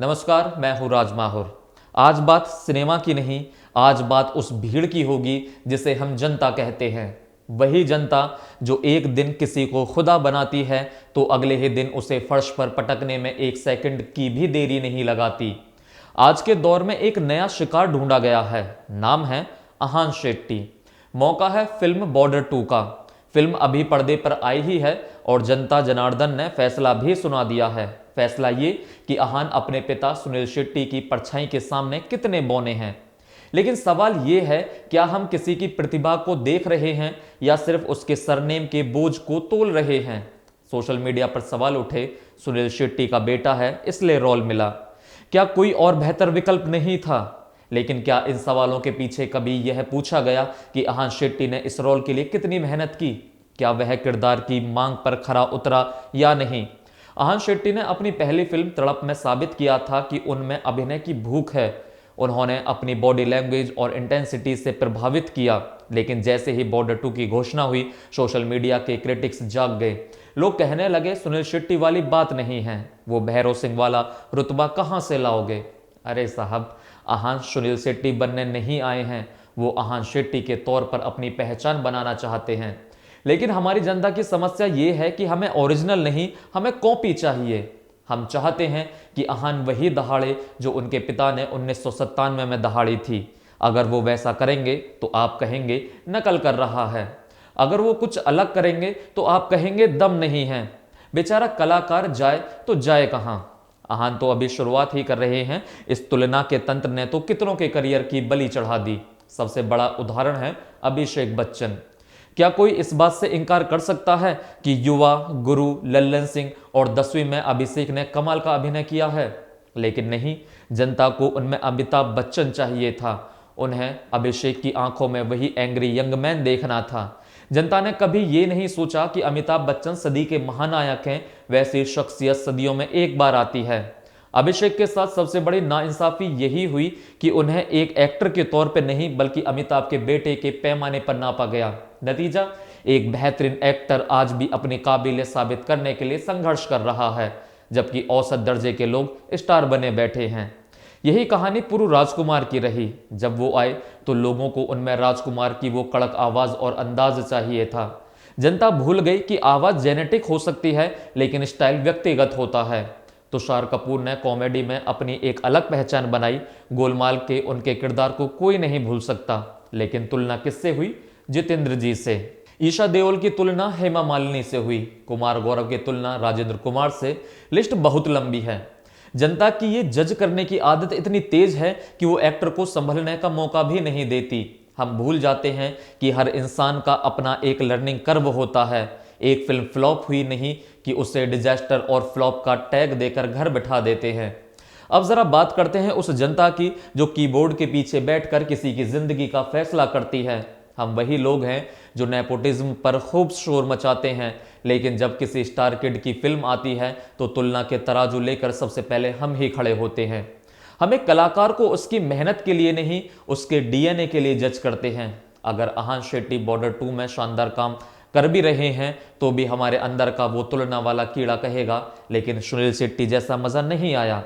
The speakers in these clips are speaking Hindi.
नमस्कार, मैं हूं राज माहौर। आज बात सिनेमा की नहीं, आज बात उस भीड़ की होगी जिसे हम जनता कहते हैं। वही जनता जो एक दिन किसी को खुदा बनाती है तो अगले ही दिन उसे फर्श पर पटकने में एक सेकंड की भी देरी नहीं लगाती। आज के दौर में एक नया शिकार ढूंढा गया है। नाम है अहान शेट्टी। मौका है फिल्म बॉर्डर 2 का। फिल्म अभी पर्दे पर आई ही है और जनता जनार्दन ने फैसला भी सुना दिया है। फैसला ये कि अहान अपने पिता सुनील शेट्टी की परछाई के सामने कितने बौने हैं। लेकिन सवाल ये है, क्या हम किसी की प्रतिभा को देख रहे हैं या सिर्फ उसके सरनेम के बोझ को तोल रहे हैं। सोशल मीडिया पर सवाल उठे, सुनील शेट्टी का बेटा है इसलिए रोल मिला, क्या कोई और बेहतर विकल्प नहीं था। लेकिन क्या इन सवालों के पीछे कभी यह पूछा गया कि अहान शेट्टी ने इस रोल के लिए कितनी मेहनत की? क्या वह किरदार की मांग पर खरा उतरा या नहीं? अहान शेट्टी ने अपनी पहली फिल्म तड़प में साबित किया था कि उनमें अभिनय की भूख है। उन्होंने अपनी बॉडी लैंग्वेज और इंटेंसिटी से प्रभावित किया। लेकिन जैसे ही बॉर्डर 2 की घोषणा हुई, सोशल मीडिया के क्रिटिक्स जाग गए। लोग कहने लगे सुनील शेट्टी वाली बात नहीं है, वो भैरव सिंह वाला रुतबा कहां से लाओगे। अरे साहब, अहान सुनील शेट्टी बनने नहीं आए हैं, वो अहान शेट्टी के तौर पर अपनी पहचान बनाना चाहते हैं। लेकिन हमारी जनता की समस्या ये है कि हमें ओरिजिनल नहीं, हमें कॉपी चाहिए। हम चाहते हैं कि अहान वही दहाड़े जो उनके पिता ने 1997 में दहाड़ी थी। अगर वो वैसा करेंगे तो आप कहेंगे नकल कर रहा है। अगर वो कुछ अलग करेंगे तो आप कहेंगे दम नहीं है। बेचारा कलाकार जाए तो जाए कहां। अहान तो अभी शुरुआत ही कर रहे हैं। इस तुलना के तंत्र ने तो कितनों के करियर की बलि चढ़ा दी। सबसे बड़ा उदाहरण है अभिषेक बच्चन। क्या कोई इस बात से इनकार कर सकता है कि युवा, गुरु, लल्लन सिंह और 10वीं में अभिषेक ने कमाल का अभिनय किया है? लेकिन नहीं, जनता को उनमें अमिताभ बच्चन चाहिए था। उन्हें अभिषेक की आंखों में वही एंग्री यंग मैन देखना था। जनता ने कभी ये नहीं सोचा कि अमिताभ बच्चन सदी के महानायक हैं। वैसी शख्सियत सदियों में एक बार आती है। अभिषेक के साथ सबसे बड़ी नाइंसाफी यही हुई कि उन्हें एक एक्टर के तौर पर नहीं बल्कि अमिताभ के बेटे के पैमाने पर नापा गया। नतीजा, एक बेहतरीन एक्टर आज भी अपनी काबिलियत साबित करने के लिए संघर्ष कर रहा है, जबकि औसत दर्जे के लोग स्टार बने बैठे हैं। यही कहानी पुरु राजकुमार की रही। जब वो आए तो लोगों को उनमें राजकुमार की वो कड़क आवाज और अंदाज चाहिए था। जनता भूल गई कि आवाज जेनेटिक हो सकती है लेकिन स्टाइल व्यक्तिगत होता है। तुषार कपूर ने कॉमेडी में अपनी एक अलग पहचान बनाई। गोलमाल के उनके किरदार को कोई नहीं भूल सकता। लेकिन तुलना किससे हुई? जितेंद्र जी से। ईशा देओल की तुलना हेमा मालिनी से हुई। कुमार गौरव की तुलना राजेंद्र कुमार से। लिस्ट बहुत लंबी है। जनता की ये जज करने की आदत इतनी तेज है कि वो एक्टर को संभलने का मौका भी नहीं देती। हम भूल जाते हैं कि हर इंसान का अपना एक लर्निंग कर्व होता है। एक फिल्म फ्लॉप हुई नहीं कि उसे डिजास्टर और फ्लॉप का टैग देकर घर बिठा देते हैं। अब जरा बात करते हैं उस जनता की जो कीबोर्ड के पीछे बैठकर किसी की जिंदगी का फैसला करती है। हम वही लोग हैं जो नेपोटिज्म पर खूब शोर मचाते हैं, लेकिन जब किसी स्टार किड की फिल्म आती है तो तुलना के तराजू लेकर सबसे पहले हम ही खड़े होते हैं। हम एक कलाकार को उसकी मेहनत के लिए नहीं, उसके डीएनए के लिए जज करते हैं। अगर अहान शेट्टी बॉर्डर 2 में शानदार काम कर भी रहे हैं तो भी हमारे अंदर का वो तुलना वाला कीड़ा कहेगा लेकिन सुनील शेट्टी जैसा मजा नहीं आया।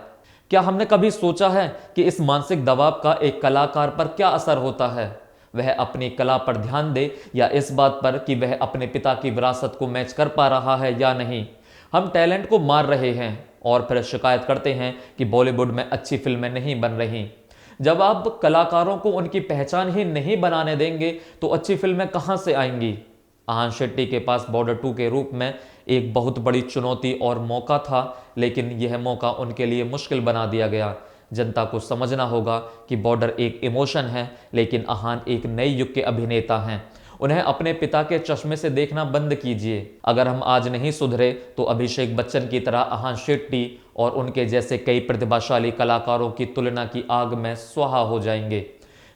क्या हमने कभी सोचा है कि इस मानसिक दबाव का एक कलाकार पर क्या असर होता है? वह अपनी कला पर ध्यान दे या इस बात पर कि वह अपने पिता की विरासत को मैच कर पा रहा है या नहीं। हम टैलेंट को मार रहे हैं और फिर शिकायत करते हैं कि बॉलीवुड में अच्छी फिल्में नहीं बन रही। जब आप कलाकारों को उनकी पहचान ही नहीं बनाने देंगे तो अच्छी फिल्में कहां से आएंगी? अहान शेट्टी के पास बॉर्डर 2 के रूप में एक बहुत बड़ी चुनौती और मौका था, लेकिन यह मौका उनके लिए मुश्किल बना दिया गया। जनता को समझना होगा कि बॉर्डर एक इमोशन है, लेकिन अहान एक नए युग के अभिनेता हैं। उन्हें अपने पिता के चश्मे से देखना बंद कीजिए। अगर हम आज नहीं सुधरे तो अभिषेक बच्चन की तरह अहान शेट्टी और उनके जैसे कई प्रतिभाशाली कलाकारों की तुलना की आग में स्वाहा हो जाएंगे।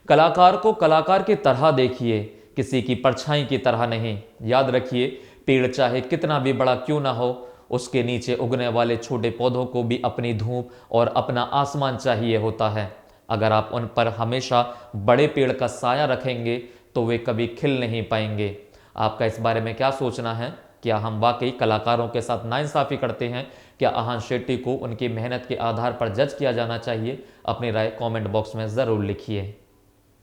कलाकार को कलाकार की तरह देखिए, किसी की परछाई की तरह नहीं। याद रखिए, पेड़ चाहे कितना भी बड़ा क्यों ना हो, उसके नीचे उगने वाले छोटे पौधों को भी अपनी धूप और अपना आसमान चाहिए होता है। अगर आप उन पर हमेशा बड़े पेड़ का साया रखेंगे तो वे कभी खिल नहीं पाएंगे। आपका इस बारे में क्या सोचना है? क्या हम वाकई कलाकारों के साथ नाइंसाफी करते हैं क्या आहान शेट्टी को उनकी मेहनत के आधार पर जज किया जाना चाहिए? अपनी राय कमेंट बॉक्स में ज़रूर लिखिए।